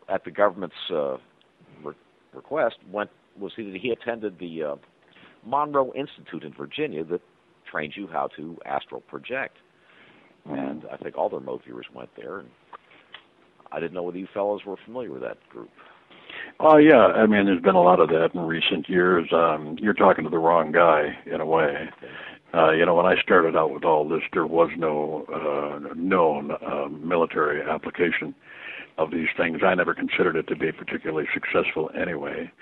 at the government's request, he attended the Monroe Institute in Virginia that trains you how to astral project. And I think all the remote viewers went there. And I didn't know whether you fellows were familiar with that group. Oh, yeah. I mean, there's been a lot of that in recent years. You're talking to the wrong guy, in a way. When I started out with all this, there was no known military application of these things. I never considered it to be particularly successful anyway.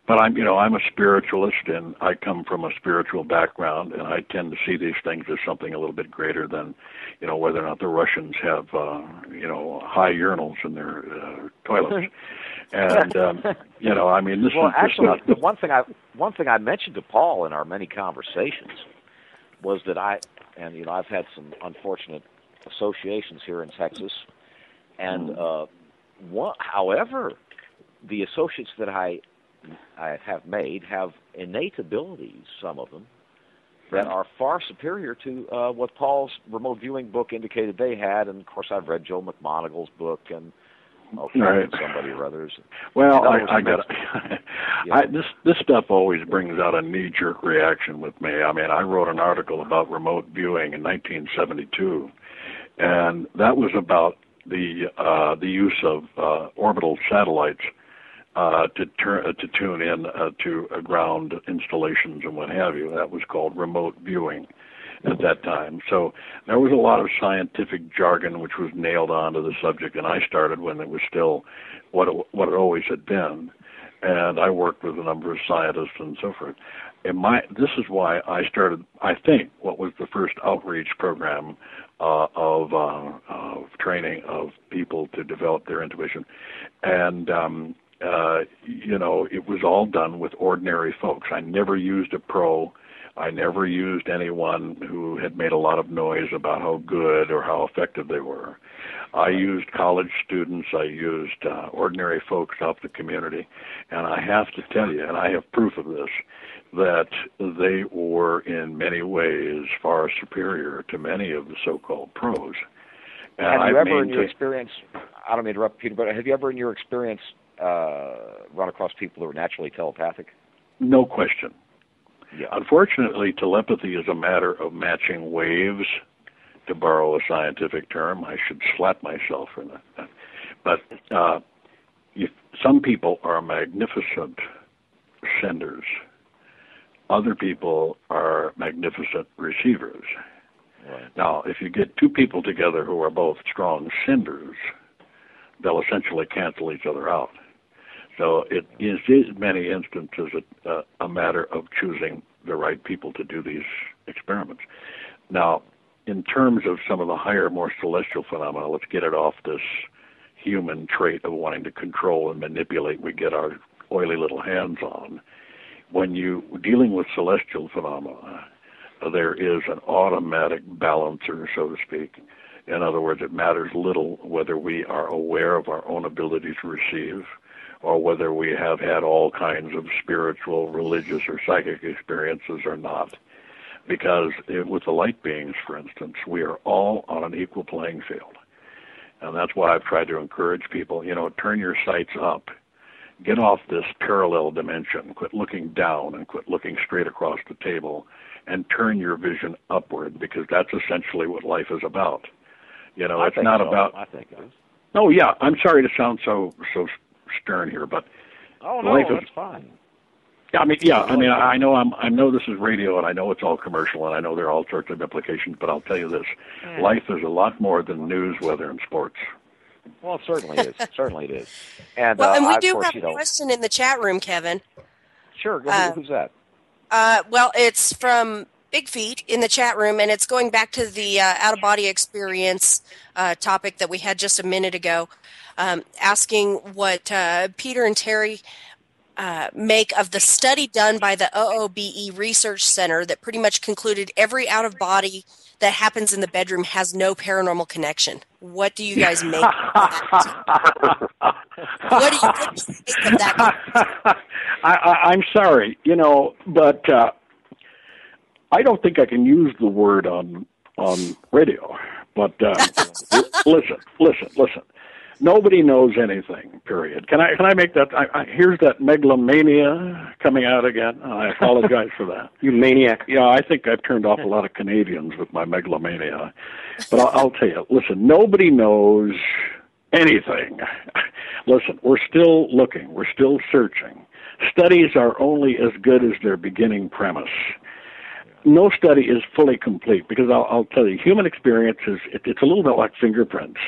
But I'm a spiritualist, and I come from a spiritual background, and I tend to see these things as something a little bit greater than, whether or not the Russians have, high urinals in their toilets. And I mean, this well, is actually, not the one thing I mentioned to Paul in our many conversations was that I've had some unfortunate associations here in Texas, and however, the associates that I have made have innate abilities, some of them, that are far superior to what Paul's remote viewing book indicated they had. And, of course, I've read Joe McMonigal's book and somebody or others. Well, I got it. This stuff always brings out a knee-jerk reaction with me. I mean, I wrote an article about remote viewing in 1972, and that was about the use of orbital satellites to tune in to ground installations and what have you. That was called remote viewing at that time. So there was a lot of scientific jargon which was nailed onto the subject, and I started when it was still what it always had been. And I worked with a number of scientists and so forth. And this is why I started, I think, what was the first outreach program of training of people to develop their intuition. And it was all done with ordinary folks. I never used a pro. I never used anyone who had made a lot of noise about how good or how effective they were. I used college students. I used ordinary folks out the community. And I have to tell you, and I have proof of this, that they were in many ways far superior to many of the so-called pros. And have you ever in your experience, I don't mean to interrupt, Peter, but have you ever in your experience run across people who are naturally telepathic? No question. Yeah. Unfortunately, telepathy is a matter of matching waves, to borrow a scientific term. I should slap myself for that. But some people are magnificent senders. Other people are magnificent receivers. Right. Now, if you get two people together who are both strong senders, they'll essentially cancel each other out. So it is in many instances a matter of choosing the right people to do these experiments. Now, in terms of some of the higher, more celestial phenomena, let's get it off this human trait of wanting to control and manipulate we get our oily little hands on. When you're dealing with celestial phenomena, there is an automatic balancer, so to speak. In other words, it matters little whether we are aware of our own ability to receive or whether we have had all kinds of spiritual, religious, or psychic experiences or not. Because with the light beings, for instance, we are all on an equal playing field. And that's why I've tried to encourage people, turn your sights up. Get off this parallel dimension. Quit looking down and quit looking straight across the table and turn your vision upward, because that's essentially what life is about. It's not about... I think it is. Oh, yeah. I'm sorry to sound so stern here, but life is... that's fine. I know this is radio, and I know it's all commercial, and I know there are all sorts of implications, but I'll tell you this. Life is a lot more than news, weather, and sports. Well, it certainly is. Certainly it is. And, and we do have a question in the chat room, Kevin. Sure. Who's that? It's from Big Feet in the chat room, and it's going back to the out-of-body experience topic that we had just a minute ago, asking what Peter and Terry make of the study done by the OOBE Research Center that pretty much concluded every out-of-body that happens in the bedroom has no paranormal connection. What do you guys make of that? What do you make of that? I'm sorry, but I don't think I can use the word on radio. But listen. Nobody knows anything, period. Can I make that? Here's that megalomania coming out again. I apologize for that. You maniac. Yeah, I think I've turned off a lot of Canadians with my megalomania. But I'll tell you, listen, nobody knows anything. Listen, we're still looking. We're still searching. Studies are only as good as their beginning premise. No study is fully complete because I'll tell you, human experience it's a little bit like fingerprints.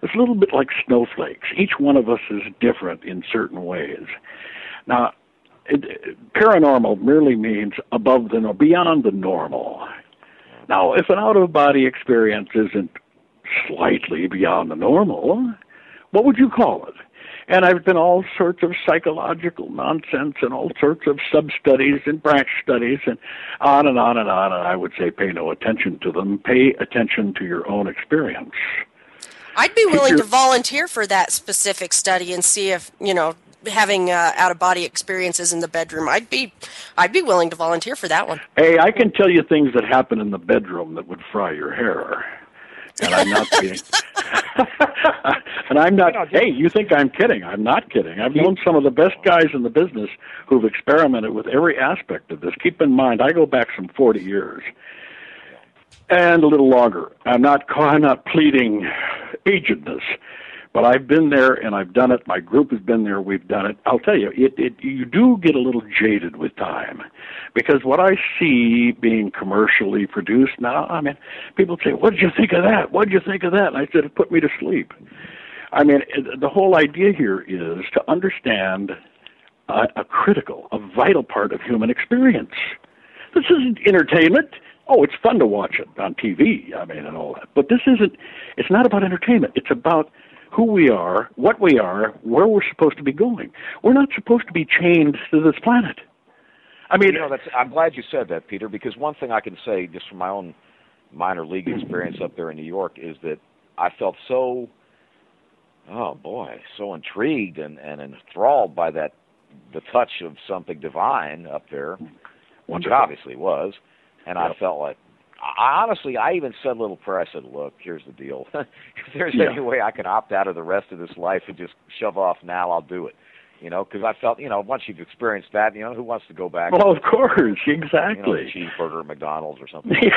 It's a little bit like snowflakes. Each one of us is different in certain ways. Now, paranormal merely means above the beyond the normal. Now, if an out-of-body experience isn't slightly beyond the normal, what would you call it? And I've done all sorts of psychological nonsense and all sorts of sub-studies and branch studies and on and on and on, and I would say pay no attention to them. Pay attention to your own experience. I'd be willing to volunteer for that specific study and see if, having out-of-body experiences in the bedroom, I'd be willing to volunteer for that one. Hey, I can tell you things that happen in the bedroom that would fry your hair. And I'm not being... and I'm not... Hey, you think I'm kidding. I'm not kidding. I've known some of the best guys in the business who've experimented with every aspect of this. Keep in mind, I go back some 40 years. And a little longer. I'm not pleading agedness, but I've been there and I've done it. My group has been there. We've done it. I'll tell you, you do get a little jaded with time, because what I see being commercially produced now, I mean, people say, "What did you think of that? What did you think of that?" And I said, "It put me to sleep." I mean, the whole idea here is to understand a vital part of human experience. This isn't entertainment. Oh, it's fun to watch it on TV, and all that. But it's not about entertainment. It's about who we are, what we are, where we're supposed to be going. We're not supposed to be chained to this planet. I'm glad you said that, Peter, because one thing I can say just from my own minor league experience up there in New York is that I felt so intrigued and enthralled by the touch of something divine up there, which it obviously was. And I felt like, I even said a little prayer. I said, "Look, here's the deal. If there's any way I can opt out of the rest of this life and just shove off now, I'll do it." Because I felt, once you've experienced that, who wants to go back? Well, of course, exactly. Cheeseburger, McDonald's, or something.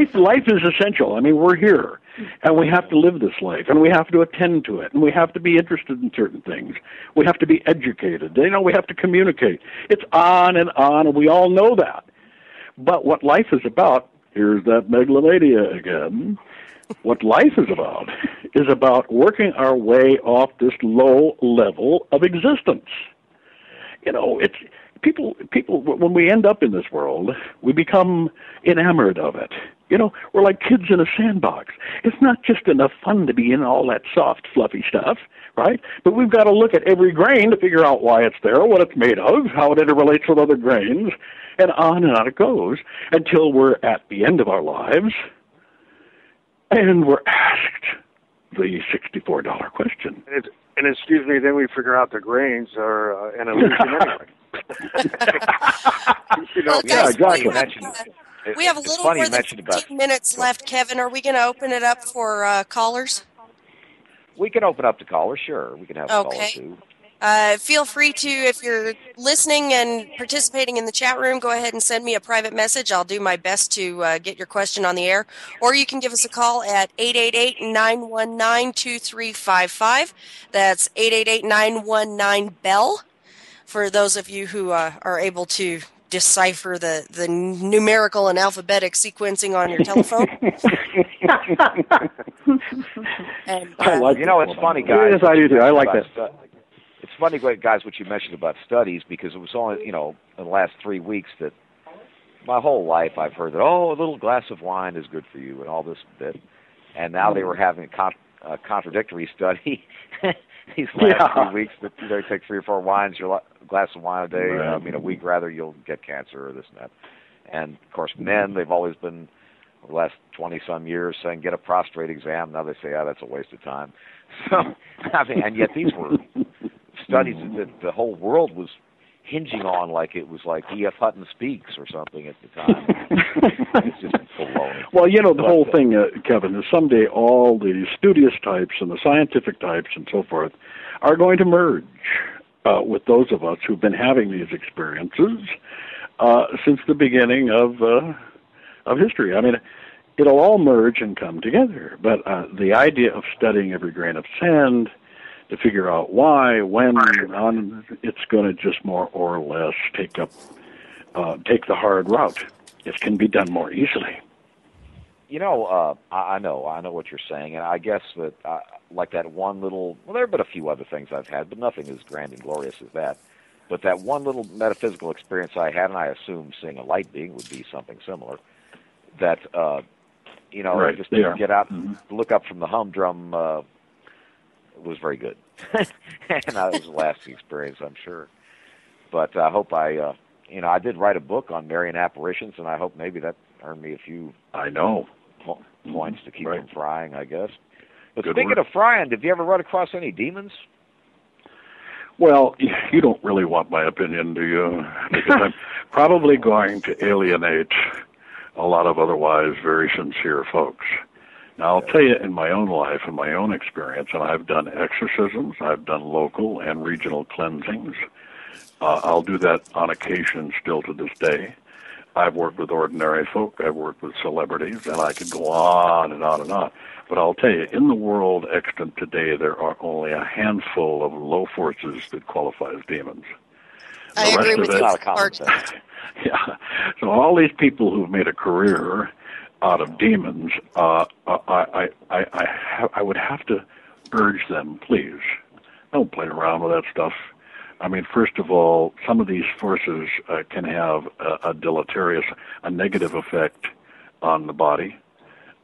Life is essential. We're here, and we have to live this life, and we have to attend to it, and we have to be interested in certain things. We have to be educated. We have to communicate. It's on, and we all know that. But what life is about, here's that megalomania again. What life is about working our way off this low level of existence. It's people. When we end up in this world, we become enamored of it. We're like kids in a sandbox. It's not just enough fun to be in all that soft, fluffy stuff, right? But we've got to look at every grain to figure out why it's there, what it's made of, how it interrelates with other grains, and on it goes until we're at the end of our lives. And we're asked the $64 question. And excuse me, then we figure out the grains are an illusion anyway. Guys, exactly. We have a little more than 15 minutes left, Kevin. Are we going to open it up for callers? We can open up to callers, sure. We can have callers, too. Feel free to, if you're listening and participating in the chat room, go ahead and send me a private message. I'll do my best to get your question on the air. Or you can give us a call at 888-919-2355. That's 888-919-BELL. For those of you who are able to decipher the numerical and alphabetic sequencing on your telephone. And, it's funny, guys. Yes, I do too. I like that. It's funny, guys, what you mentioned about studies, because it was only, in the last 3 weeks that my whole life I've heard that, a little glass of wine is good for you and all this bit. And now they were having a contradictory study these last 3 weeks that they take 3 or 4 wines, a glass of wine a day, a week rather, you'll get cancer or this and that. And, of course, men, they've always been, over the last 20-some years, saying get a prostate exam. Now they say, that's a waste of time. So, and yet these were studies that the whole world was hinging on like it was like E.F. Hutton Speaks or something at the time. It's just baloney. Well, the whole thing, Kevin, is someday all the studious types and the scientific types and so forth are going to merge with those of us who've been having these experiences since the beginning of history. I mean, it'll all merge and come together. But the idea of studying every grain of sand to figure out why, when, it's going to just more or less take the hard route. It can be done more easily. I know what you're saying, and I guess that like that one little. Well, there have been a few other things I've had, but nothing as grand and glorious as that. But that one little metaphysical experience I had, and I assume seeing a light being would be something similar. That right, just to get out and look up from the humdrum was very good, and it was a lasting experience, I'm sure. But I hope I did write a book on Marian apparitions, and I hope maybe that earned me a few. I know. Points to keep from frying, I guess. But Good speaking work. of frying, did you ever run across any demons? Well, you don't really want my opinion, do you? Because I'm probably going to alienate a lot of otherwise very sincere folks. Now, I'll tell you, in my own life, in my own experience, and I've done exorcisms, I've done local and regional cleansings. I'll do that on occasion still to this day. I've worked with ordinary folk, I've worked with celebrities, and I could go on and on and on. But I'll tell you, in the world extant today, there are only a handful of low forces that qualify as demons. I agree with you. Yeah. So all these people who've made a career out of demons, I would have to urge them, please, don't play around with that stuff. I mean, first of all, some of these forces can have a deleterious, a negative effect on the body,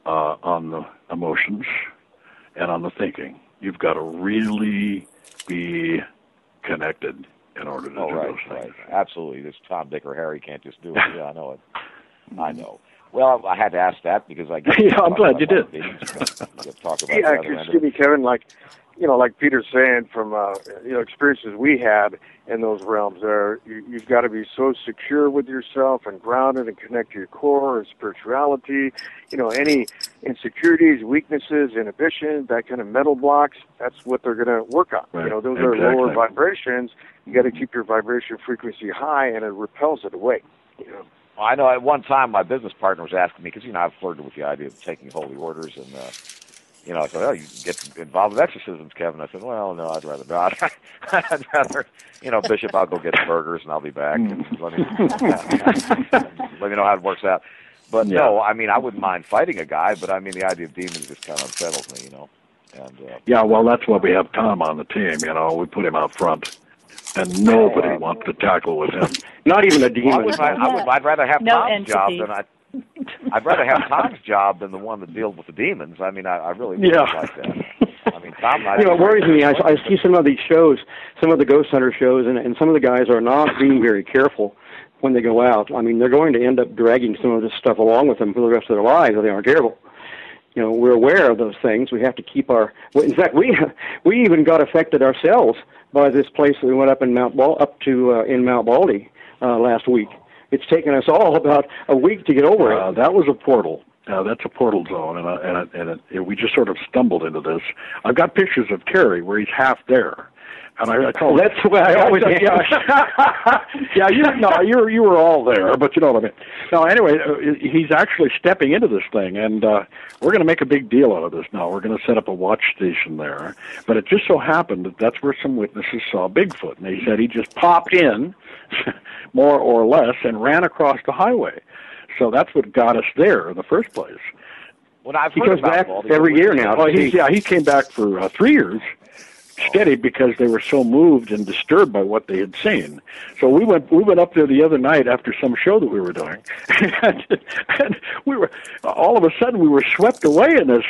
on the emotions, and on the thinking. You've got to really be connected in order to do those things. Right. Absolutely. This Tom, Dick, or Harry can't just do it. Yeah, I know it. I know. Well, I had to ask that because I guess... Yeah, I'm glad you did. Talk about excuse me, Kevin, like Peter's saying from, experiences we had in those realms there, you've got to be so secure with yourself and grounded and connect to your core and spirituality. Any insecurities, weaknesses, inhibitions, that kind of mental blocks, that's what they're going to work on. Right. Those are lower vibrations. You got to keep your vibration frequency high, and it repels it away. Well, I know at one time my business partner was asking me, because, I've flirted with the idea of taking holy orders, and, I said, you can get involved with exorcisms, Kevin. I said, well, no, I'd rather not. I'd rather, Bishop, I'll go get the burgers and I'll be back. And let me know how it works out. But no, I wouldn't mind fighting a guy, but the idea of demons just kind of unsettles me, And, yeah, well, that's why we have Tom on the team, We put him out front. And nobody wants to tackle with him. Not even a demon. Well, I'd rather have Tom's job than I'd rather have Tom's job than the one that deals with the demons. I really would like that. Tom. It worries me. I see some of these shows, some of the ghost hunter shows, and some of the guys are not being very careful when they go out. They're going to end up dragging some of this stuff along with them for the rest of their lives if they aren't careful. We're aware of those things. We have to keep our. In fact, we even got affected ourselves by this place that we went up in Mount Baldy last week. It's taken us all about a week to get over it. That was a portal. That's a portal zone, and we just sort of stumbled into this. I've got pictures of Terry where he's half there, and I told him, that's the way I always you were all there, but you know what I mean. No, anyway, he's actually stepping into this thing, and we're going to make a big deal out of this now. We're going to set up a watch station there, but it just so happened that that's where some witnesses saw Bigfoot, and they said he just popped in, more or less, and ran across the highway. So that's what got us there in the first place. Well, I've he comes back every year now. Well, he came back for 3 years, steady, because they were so moved and disturbed by what they had seen. So we went up there the other night after some show that we were doing, and we were all of a sudden we were swept away in this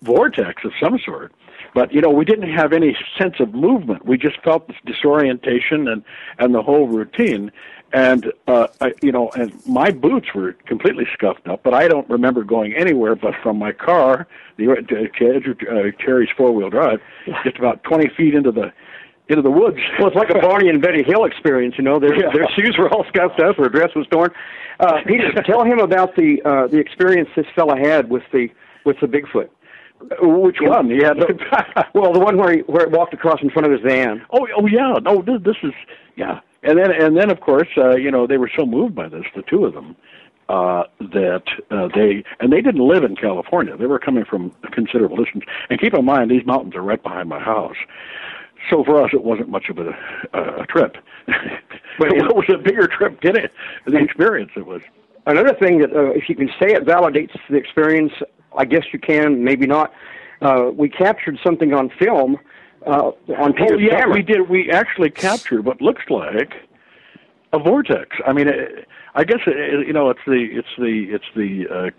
vortex of some sort. But we didn't have any sense of movement. We just felt this disorientation and the whole routine. And and my boots were completely scuffed up, but I don't remember going anywhere but from my car, Terry's 4-wheel drive, just about 20 feet into into the woods. Well, it's like a Barney and Betty Hill experience, you know. Their shoes were all scuffed up, her dress was torn. Peter, tell him about the experience this fella had with the Bigfoot. Which one? He had well, the one where it walked across in front of his van. Oh yeah. No, this is And then of course, they were so moved by this, the two of them, that they didn't live in California. They were coming from a considerable distance. And keep in mind, these mountains are right behind my house. So for us, it wasn't much of a trip. But it was a bigger trip, didn't it? The experience it was. Another thing that, if you can say it validates the experience, I guess you can, maybe not. We captured something on film on Peter's camera. We did. We actually captured what looks like a vortex. I mean, I guess it's the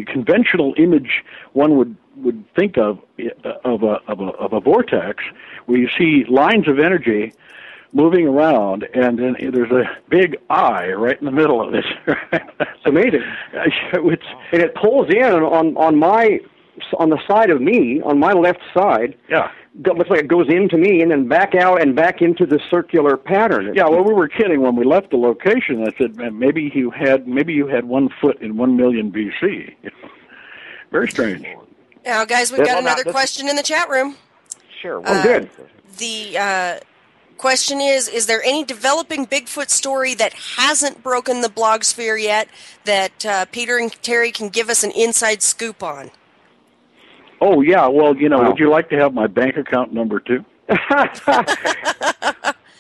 conventional image one would think of a vortex, where you see lines of energy moving around, and then there's a big eye right in the middle of it. It's amazing. And it pulls in on the side of me, on my left side. Yeah. It looks like it goes into me and then back out and back into the circular pattern. Yeah, well, we were kidding when we left the location. I said, maybe you had 1 foot in 1 million BC. Very strange. Now, guys, we've got another question in the chat room. Sure. Good. The question is there any developing Bigfoot story that hasn't broken the blogosphere yet that Peter and Terry can give us an inside scoop on? Oh, yeah. Well, would you like to have my bank account number, too?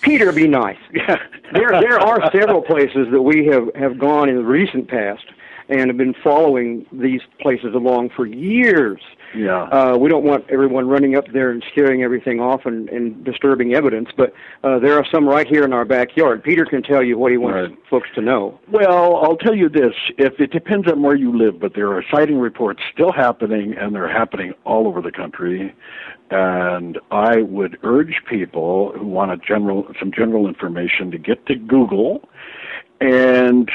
Peter, be nice. Yeah. There are several places that we have gone in the recent past and have been following these places along for years. Yeah. We don't want everyone running up there and scaring everything off and disturbing evidence, but there are some right here in our backyard. Peter can tell you what he wants folks to know. Well, I'll tell you this. If it depends on where you live, but there are sighting reports still happening, and they're happening all over the country. And I would urge people who want some general information to get to Google and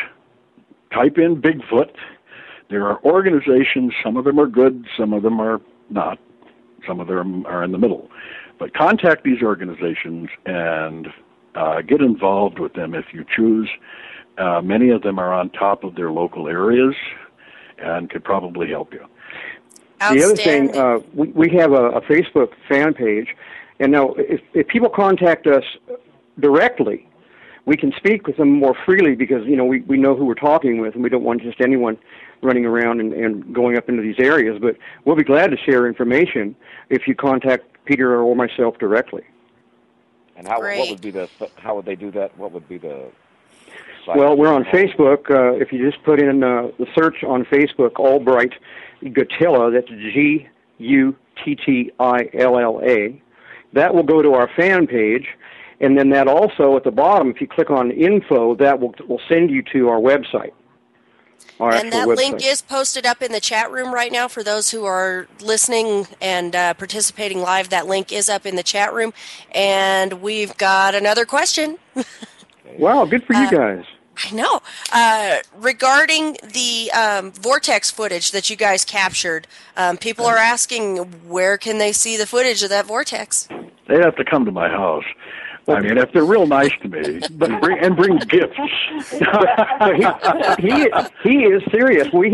type in Bigfoot. There are organizations, some of them are good, some of them are not, some of them are in the middle. But contact these organizations and get involved with them if you choose. Many of them are on top of their local areas and could probably help you. The other thing, we have a Facebook fan page, and now if people contact us directly, we can speak with them more freely because, we know who we're talking with, and we don't want just anyone running around and going up into these areas. But we'll be glad to share information if you contact Peter or myself directly. And how would they do that? What would be the site? Well, we're on Facebook. If you just put in the search on Facebook, Albright Guttilla, that's Guttilla, that will go to our fan page. And then that also, at the bottom, if you click on info, that will send you to our website. And that link is posted up in the chat room right now for those who are listening and participating live. That link is up in the chat room. And we've got another question. Wow, good for you guys. I know. Regarding the vortex footage that you guys captured, people are asking where can they see the footage of that vortex? They have to come to my house. I mean, if they're real nice to me, bring gifts. He is serious. We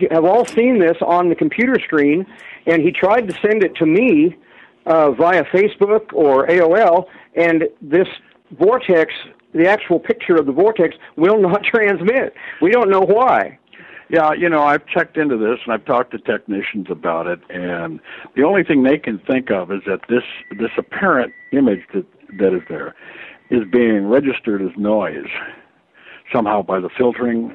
have all seen this on the computer screen, and he tried to send it to me via Facebook or AOL, and this vortex, the actual picture of the vortex, will not transmit. We don't know why. Yeah, I've checked into this, and I've talked to technicians about it, and the only thing they can think of is that this apparent image that is there is being registered as noise somehow by the filtering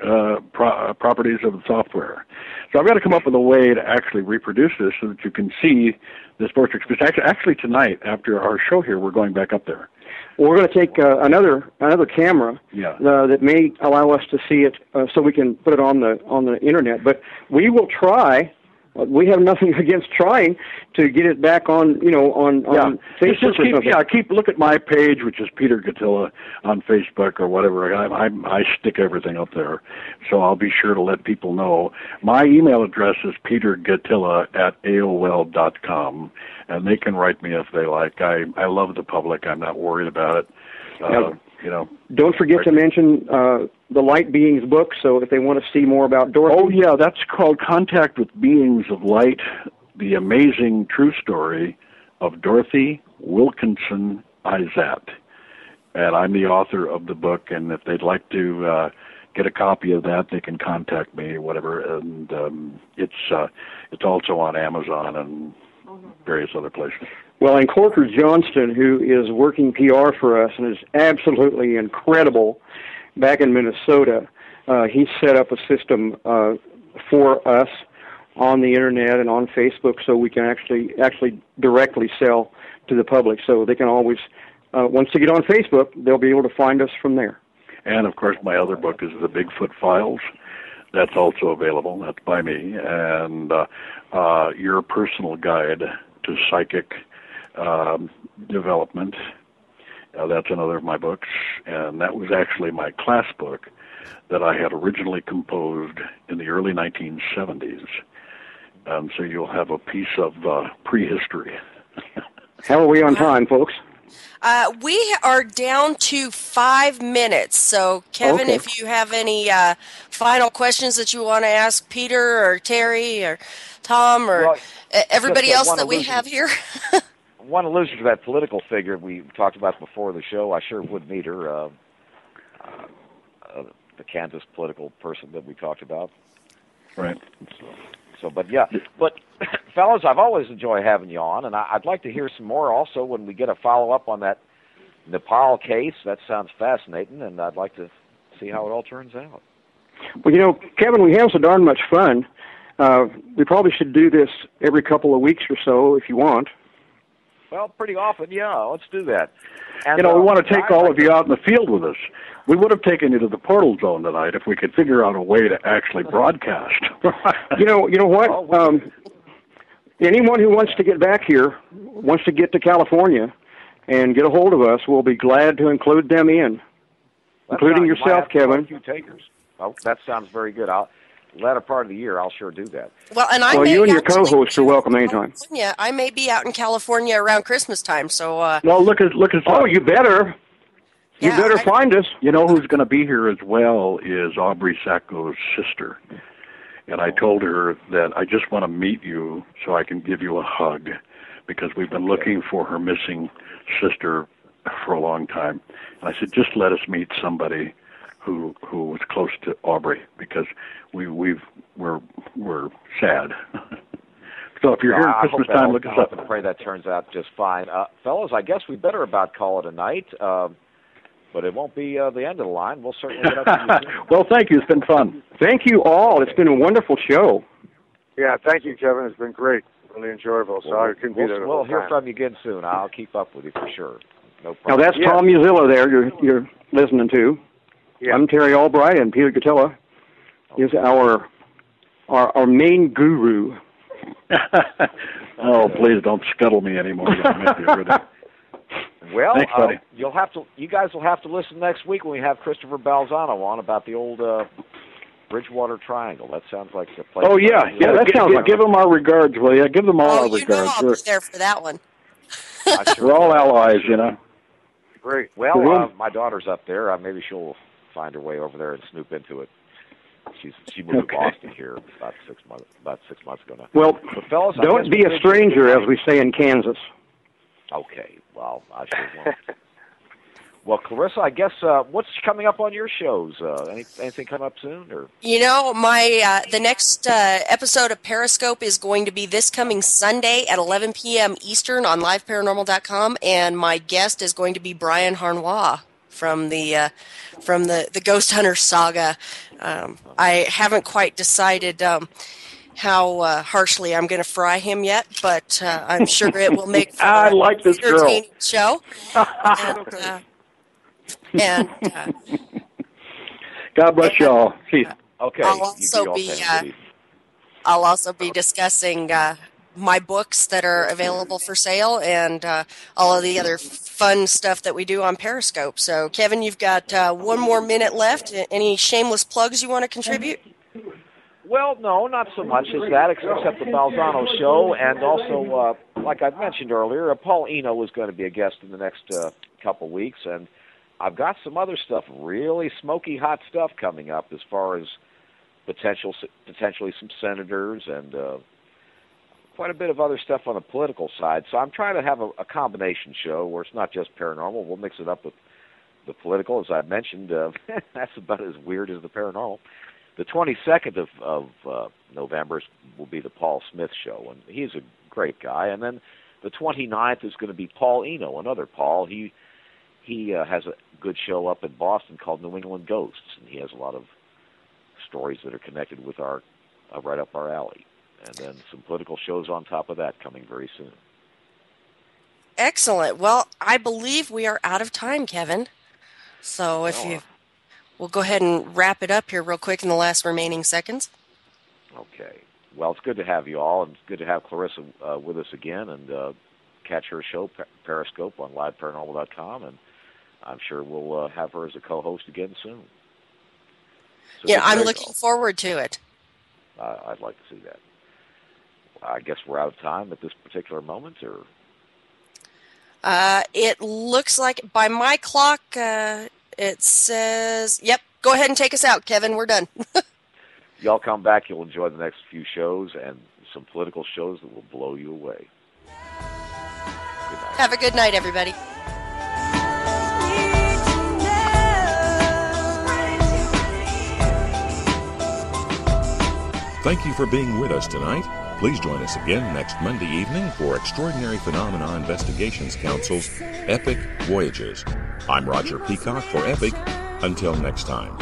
properties of the software. So I've got to come up with a way to actually reproduce this so that you can see this vortex. Because actually tonight, after our show here, we're going back up there. We're going to take another camera that may allow us to see it, so we can put it on the internet. But we will try we have nothing against trying to get it back on, on Facebook or something. Look at my page, which is Peter Guttillaand on Facebook or whatever. I stick everything up there, so I'll be sure to let people know. My email address is petergutilla@aol.com, and they can write me if they like. I love the public. I'm not worried about it. Don't forget to mention the Light Beings book, so if they want to see more about Dorothy. Oh, yeah, that's called Contact with Beings of Light, the amazing true story of Dorothy Wilkinson-Izatt. And I'm the author of the book, and if they'd like to get a copy of that, they can contact me, whatever. And it's also on Amazon and various other places. Well, and Corker Johnston, who is working PR for us and is absolutely incredible back in Minnesota, he set up a system for us on the Internet and on Facebook so we can actually directly sell to the public. So they can always, once they get on Facebook, they'll be able to find us from there. And, of course, my other book is the Bigfoot Files. That's also available. That's by me. And Your Personal Guide to Psychic Development. That's another of my books, and that was actually my class book that I had originally composed in the early 1970s. So you'll have a piece of prehistory. How are we on time, folks? We are down to 5 minutes. So, Kevin, Okay. if you have any final questions that you want to ask Peter or Terry or Tom or everybody else that we have here. One allusion to that political figure we talked about before the show. I sure would meet her, the Kansas political person that we talked about. Right. But fellas, I've always enjoyed having you on, and I'd like to hear some more also when we get a follow-up on that Nepal case. That sounds fascinating, and I'd like to see how it all turns out. Well, Kevin, we have so darn much fun. We probably should do this every couple of weeks or so if you want. Well, pretty often, yeah. Let's do that. And, we want to take all of you out in the field with us. We would have taken you to the portal zone tonight if we could figure out a way to actually broadcast. You know what? Anyone who wants to get back here, wants to get to California and get a hold of us, we'll be glad to include them in, including yourself, Kevin. A few takers. Oh, that sounds very good. Latter part of the year, I'll sure do that. Well, and you and your co-hosts are welcome anytime. Yeah, I may be out in California around Christmas time, so. Well, look at. Oh, you better. You better find us. You know who's going to be here as well is Aubrey Sacco's sister, and I told her that I just want to meet you so I can give you a hug, because we've been looking for her missing sister for a long time. And I said, just let us meet somebody who was close to Aubrey, because we're sad. So if you're here at Christmas time, look us up. I pray that turns out just fine. Fellows, I guess we better about call it a night, but it won't be the end of the line. We'll certainly get up to you soon. Well, thank you. It's been fun. Thank you all. It's been a wonderful show. Yeah, thank you, Kevin. It's been great. Really enjoyable. Sorry I couldn't be there. We'll hear from you again soon. I'll keep up with you for sure. No Now, problem. that's Tom Muzilla there you're listening to. Yeah. I'm Terry Albright, and Peter Guttillaand is our main guru. Oh, please don't scuttle me anymore. Well, thanks, buddy. You guys will have to listen next week when we have Christopher Balzano on about the old Bridgewater Triangle. That sounds like the place. Oh yeah, that sounds like. Give them our regards, will you? Give them all our regards. I'll be there for that one. We're all allies, Great. Well, my daughter's up there. Maybe she'll find her way over there and snoop into it. She moved to Boston here about 6 months ago now. Well, fellas, don't be a stranger, as we say in Kansas. Okay. Well, I sure won't. Well, Clarissa, I guess what's coming up on your shows? Anything come up soon? Or my the next episode of Periscope is going to be this coming Sunday at 11 p.m. Eastern on liveparanormal.com, and my guest is going to be Brian Harnois from the Ghost Hunter saga. I haven't quite decided how harshly I'm going to fry him yet, but I'm sure it will make for I like this entertaining girl. show. And God bless y'all. Okay. I'll also be I'll also be discussing my books that are available for sale and all of the other fun stuff that we do on Periscope. So, Kevin, you've got 1 more minute left. Any shameless plugs you want to contribute? Well, no, not so much as that, except the Balzano show, and also, like I mentioned earlier, Paul Eno is going to be a guest in the next couple weeks, and I've got some other stuff, really smoky hot stuff coming up as far as potentially some senators and quite a bit of other stuff on the political side. So I'm trying to have a combination show where it's not just paranormal. We'll mix it up with the political, as I mentioned. That's about as weird as the paranormal. The 22nd of November will be the Paul Smith show, and he's a great guy. And then the 29th is going to be Paul Eno, another Paul. He has a good show up in Boston called New England Ghosts, and he has a lot of stories that are connected with our right up our alley. And then some political shows on top of that coming very soon. Excellent. Well, I believe we are out of time, Kevin. So we'll go ahead and wrap it up here real quick in the last remaining seconds. Okay. Well, it's good to have you all, and it's good to have Clarissa with us again, and catch her show, Periscope, on liveparanormal.com, and I'm sure we'll have her as a co-host again soon. So yeah, I'm looking forward to it. I'd like to see that. I guess we're out of time at this particular moment, or? It looks like by my clock, it says, yep, go ahead and take us out, Kevin. We're done. Y'all come back. You'll enjoy the next few shows and some political shows that will blow you away. Good night. Have a good night, everybody. Thank you for being with us tonight. Please join us again next Monday evening for Extraordinary Phenomena Investigations Council's EPIC Voyages. I'm Roger Peacock for EPIC. Until next time.